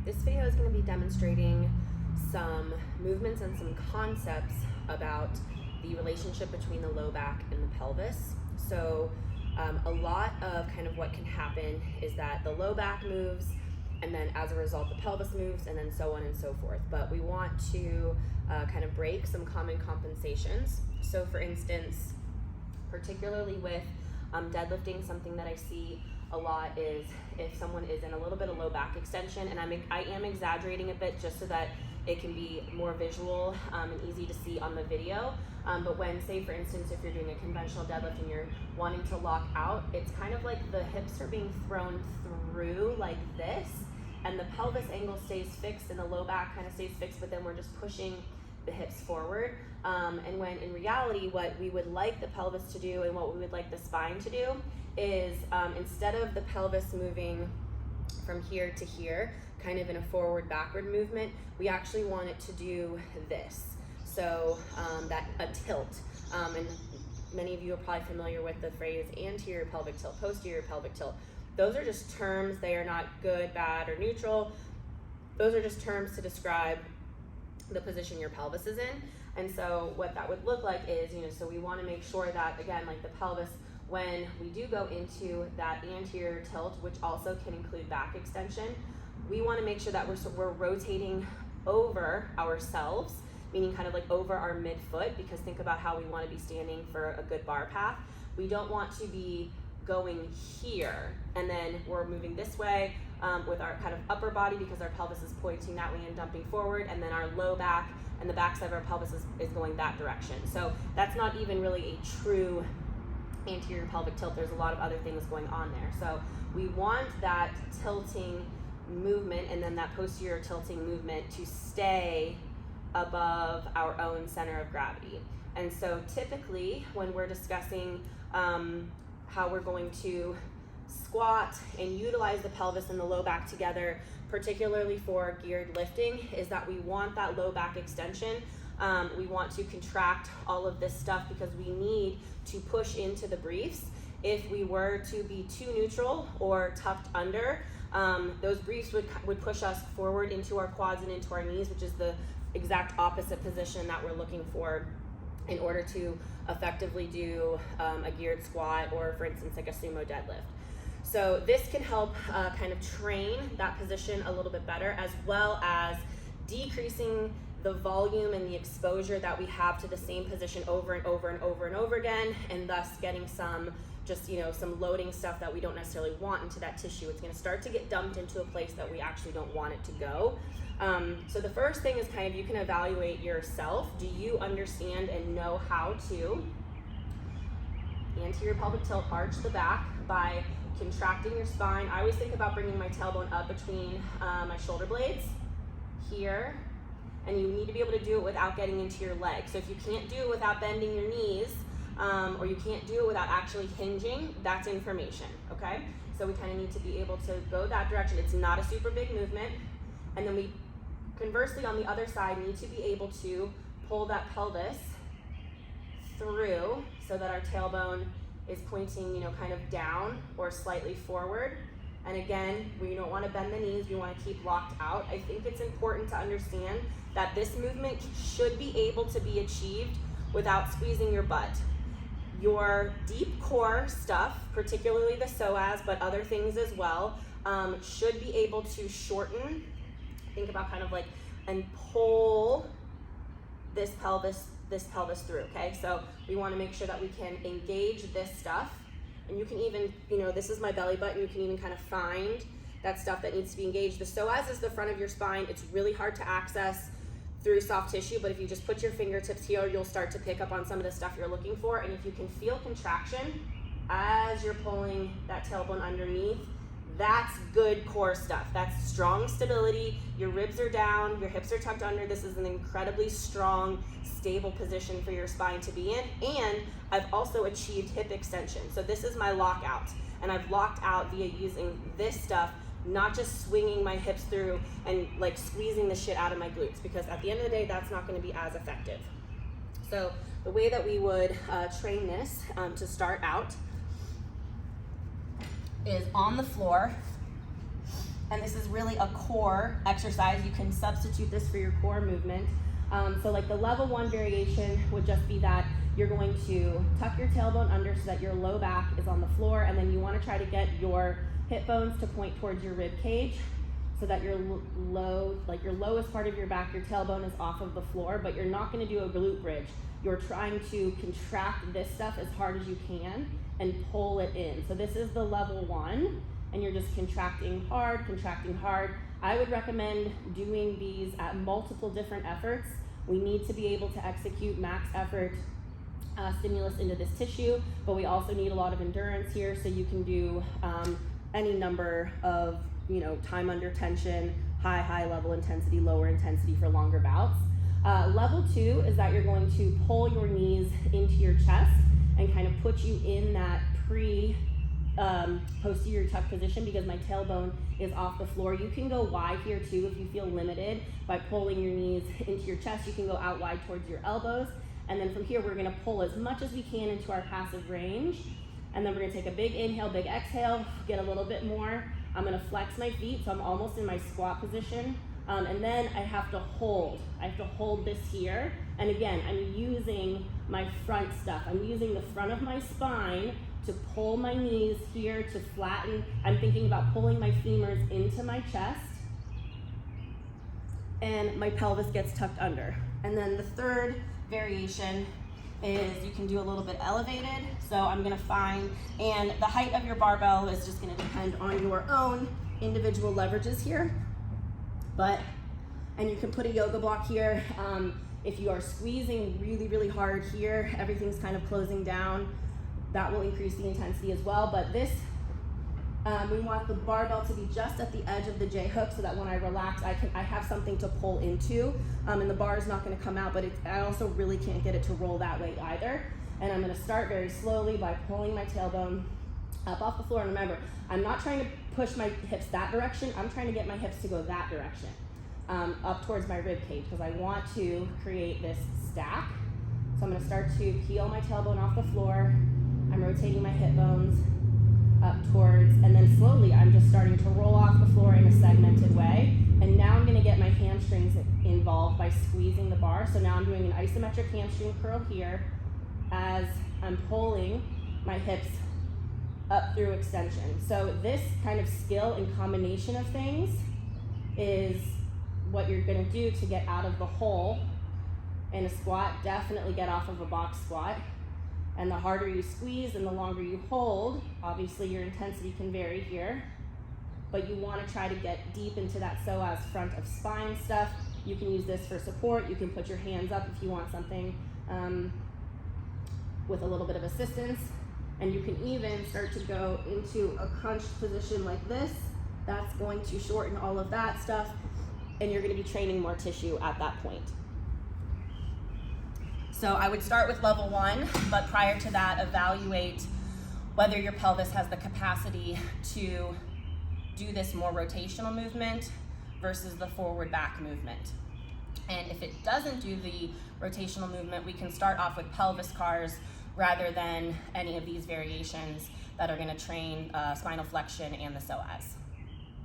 This video is going to be demonstrating some movements and some concepts about the relationship between the low back and the pelvis. So a lot of kind of what can happen is that the low back moves, and then as a result the pelvis moves, and then so on and so forth. But we want to kind of break some common compensations. So for instance, particularly with deadlifting, something that I see a lot is if someone is in a little bit of low back extension, and I am exaggerating a bit just so that it can be more visual and easy to see on the video. But when, say for instance, if you're doing a conventional deadlift and you're wanting to lock out, it's kind of like the hips are being thrown through like this, and the pelvis angle stays fixed and the low back kind of stays fixed, but then we're just pushing the hips forward. And when in reality, what we would like the pelvis to do and what we would like the spine to do is instead of the pelvis moving from here to here, kind of in a forward backward movement, we actually want it to do this. So that a tilt. And many of you are probably familiar with the phrase anterior pelvic tilt, posterior pelvic tilt. Those are just terms. They are not good, bad, or neutral. Those are just terms to describe the position your pelvis is in. And so what that would look like is, so we want to make sure that, again, like the pelvis, when we do go into that anterior tilt, which also can include back extension, we want to make sure that we're rotating over ourselves, meaning kind of like over our midfoot, because think about how we want to be standing for a good bar path. We don't want to be going here and then we're moving this way with our kind of upper body because our pelvis is pointing that way and dumping forward, and then our low back and the backside of our pelvis is going that direction. So that's not even really a true anterior pelvic tilt. There's a lot of other things going on there. So we want that tilting movement and then that posterior tilting movement to stay above our own center of gravity. And so typically when we're discussing how we're going to squat and utilize the pelvis and the low back together, particularly for geared lifting, is that we want that low back extension. We want to contract all of this stuff because we need to push into the briefs. If we were to be too neutral or tucked under, those briefs would push us forward into our quads and into our knees, which is the exact opposite position that we're looking for in order to effectively do a geared squat or, for instance, like a sumo deadlift. So this can help kind of train that position a little bit better, as well as decreasing the volume and the exposure that we have to the same position over and over and over and over again, and thus getting some some loading stuff that we don't necessarily want into that tissue. It's going to start to get dumped into a place that we actually don't want it to go. So the first thing is kind of, you can evaluate yourself. Do you understand and know how to anterior pelvic tilt, arch the back by contracting your spine? I always think about bringing my tailbone up between my shoulder blades here, and you need to be able to do it without getting into your leg. So if you can't do it without bending your knees, or you can't do it without actually hinging, that's information, okay? So we kind of need to be able to go that direction. It's not a super big movement. And then we, conversely, on the other side, need to be able to pull that pelvis through so that our tailbone is pointing, kind of down or slightly forward. And again, we don't want to bend the knees, we want to keep locked out. I think it's important to understand that this movement should be able to be achieved without squeezing your butt. Your deep core stuff, particularly the psoas, but other things as well, should be able to shorten. Think about kind of like, and pull this pelvis through, okay? So we want to make sure that we can engage this stuff. And you can even, this is my belly button, you can even kind of find that stuff that needs to be engaged. The psoas is the front of your spine. It's really hard to access through soft tissue, but if you just put your fingertips here, you'll start to pick up on some of the stuff you're looking for. And if you can feel contraction as you're pulling that tailbone underneath, that's good core stuff. That's strong stability. Your ribs are down, your hips are tucked under. This is an incredibly strong, stable position for your spine to be in. And I've also achieved hip extension. So this is my lockout. And I've locked out via using this stuff, not just swinging my hips through and like squeezing the shit out of my glutes, because at the end of the day, that's not going to be as effective. So the way that we would train this to start out is on the floor, And this is really a core exercise. You can substitute this for your core movement. So like the level 1 variation would just be that you're going to tuck your tailbone under so that your low back is on the floor, and then you want to try to get your hip bones to point towards your rib cage so that your lowest part of your back, your tailbone, is off of the floor, but you're not going to do a glute bridge. You're trying to contract this stuff as hard as you can and pull it in. So this is the level 1, and you're just contracting hard, contracting hard. I would recommend doing these at multiple different efforts. We need to be able to execute max effort stimulus into this tissue, but we also need a lot of endurance here, so you can do any number of time under tension, high level intensity, lower intensity for longer bouts. Level 2 is that you're going to pull your knees into your chest and kind of put you in that posterior tuck position because my tailbone is off the floor. You can go wide here too if you feel limited by pulling your knees into your chest. You can go out wide towards your elbows. And then from here, we're gonna pull as much as we can into our passive range. And then we're gonna take a big inhale, big exhale, get a little bit more. I'm gonna flex my feet, so I'm almost in my squat position. And then I have to hold. I have to hold this here. And again, I'm using my front stuff. I'm using the front of my spine to pull my knees here to flatten. I'm thinking about pulling my femurs into my chest. And my pelvis gets tucked under. And then the third variation is you can do a little bit elevated. So I'm gonna find, and the height of your barbell is just gonna depend on your own individual leverages here. And you can put a yoga block here. If you are squeezing really hard here, everything's kind of closing down, that will increase the intensity as well. But this, we want the barbell to be just at the edge of the J hook so that when I relax, I have something to pull into, and the bar is not gonna come out, but I also really can't get it to roll that way either. And I'm gonna start very slowly by pulling my tailbone up off the floor. And remember, I'm not trying to push my hips that direction, I'm trying to get my hips to go that direction, up towards my rib cage, because I want to create this stack. So I'm gonna start to peel my tailbone off the floor. I'm rotating my hip bones up towards, and then slowly I'm just starting to roll off the floor in a segmented way. And now I'm gonna get my hamstrings involved by squeezing the bar. So now I'm doing an isometric hamstring curl here as I'm pulling my hips up through extension. So this kind of skill and combination of things is what you're gonna do to get out of the hole in a squat. Definitely get off of a box squat. And the harder you squeeze and the longer you hold, obviously your intensity can vary here, but you wanna try to get deep into that psoas front of spine stuff. You can use this for support. You can put your hands up if you want something with a little bit of assistance. And you can even start to go into a crunched position like this. That's going to shorten all of that stuff, and you're gonna be training more tissue at that point. So I would start with level 1, but prior to that, evaluate whether your pelvis has the capacity to do this more rotational movement versus the forward back movement. And if it doesn't do the rotational movement, we can start off with pelvis cars rather than any of these variations that are gonna train spinal flexion and the psoas.